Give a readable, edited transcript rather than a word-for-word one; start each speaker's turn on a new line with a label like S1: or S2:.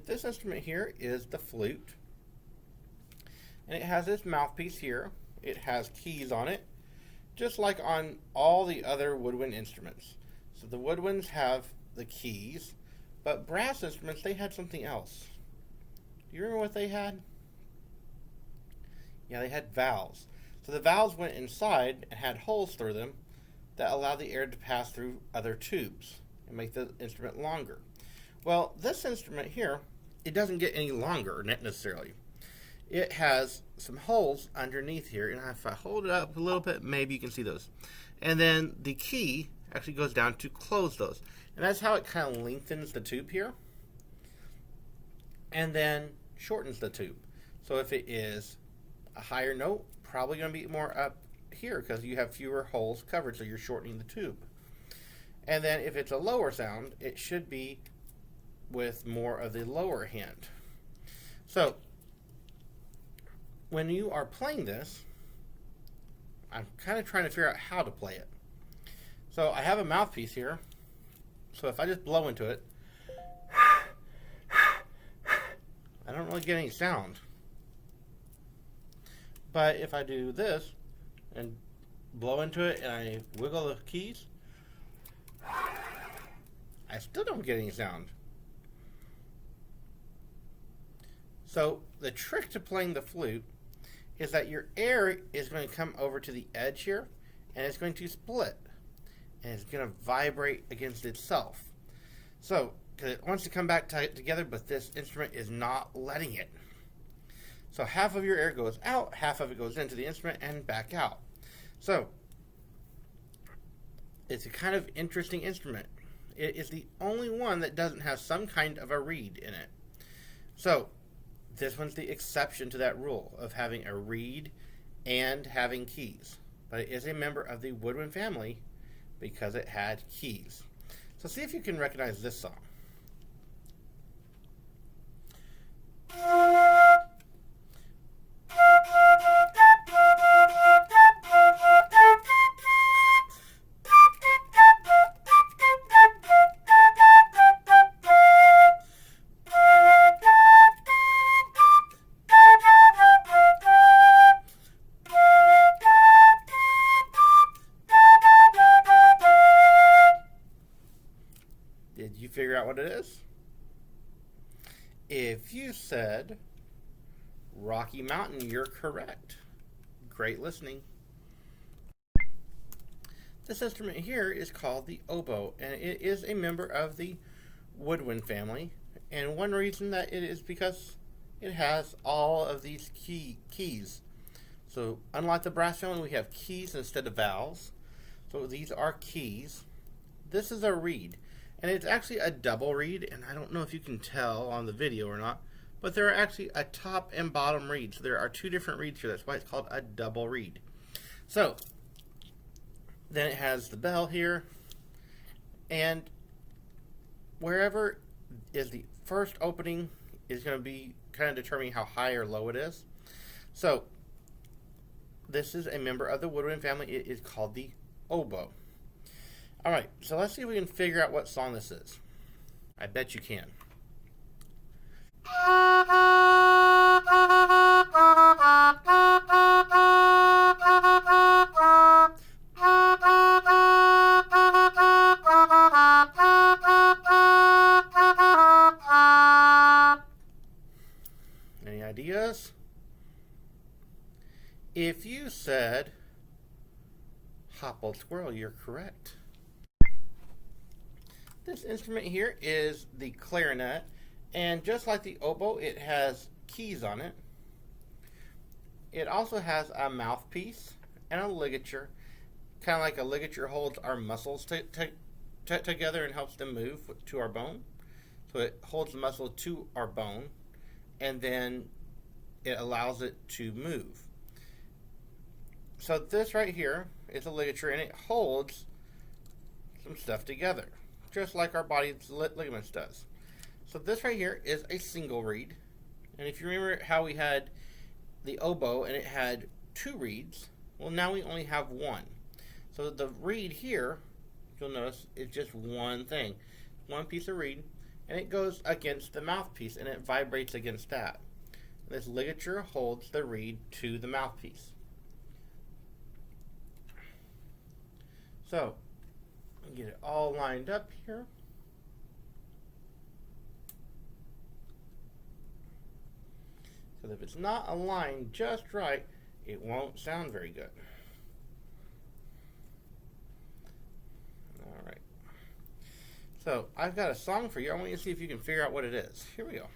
S1: This instrument here is the flute, and it has this mouthpiece here. It has keys on it, just like on all the other woodwind instruments. So the woodwinds have the keys, but brass instruments, they had something else. Do you remember what they had? Yeah, they had valves. So the valves went inside and had holes through them that allowed the air to pass through other tubes and make the instrument longer. Well, this instrument here, it doesn't get any longer necessarily. It has some holes underneath here, and if I hold it up a little bit, maybe you can see those. And then the key actually goes down to close those. And that's how it kind of lengthens the tube here and then shortens the tube. So if it is a higher note, probably going to be more up here because you have fewer holes covered, so you're shortening the tube. And then if it's a lower sound, it should be with more of the lower hand. So when you are playing this, I'm kind of trying to figure out how to play it. So I have a mouthpiece here. So if I just blow into it, I don't really get any sound. But if I do this and blow into it and I wiggle the keys, I still don't get any sound. So the trick to playing the flute is that your air is going to come over to the edge here and it's going to split and it's going to vibrate against itself. So because it wants to come back together, but this instrument is not letting it. So half of your air goes out, half of it goes into the instrument and back out. So it's a kind of interesting instrument. It is the only one that doesn't have some kind of a reed in it. So this one's the exception to that rule of having a reed and having keys. But it is a member of the woodwind family because it had keys. So see if you can recognize this song. Did you figure out what it is? If you said Rocky Mountain, you're correct. Great listening. This instrument here is called the oboe, and it is a member of the woodwind family. And one reason that it is because it has all of these keys. So unlike the brass family, we have keys instead of valves. So these are keys. This is a reed. And it's actually a double reed, and I don't know if you can tell on the video or not, but there are actually a top and bottom reed. So there are two different reeds here. That's why it's called a double reed. So then it has the bell here, and wherever is the first opening is going to be kind of determining how high or low it is. So this is a member of the woodwind family. It is called the oboe. All right, so let's see if we can figure out what song this is. I bet you can. Any ideas? If you said Hop Old Squirrel, you're correct. This instrument here is the clarinet, and just like the oboe, it has keys on it. It also has a mouthpiece and a ligature, kind of like a ligature holds our muscles together and helps them move to our bone. So it holds the muscle to our bone, and then it allows it to move. So this right here is a ligature, and it holds some stuff together, just like our body's ligaments does. So this right here is a single reed. And if you remember how we had the oboe and it had two reeds, well, now we only have one. So the reed here, you'll notice, is just one thing. One piece of reed, and it goes against the mouthpiece and it vibrates against that. This ligature holds the reed to the mouthpiece. So, get it all lined up here. Because if it's not aligned just right, it won't sound very good. Alright. So, I've got a song for you. I want you to see if you can figure out what it is. Here we go.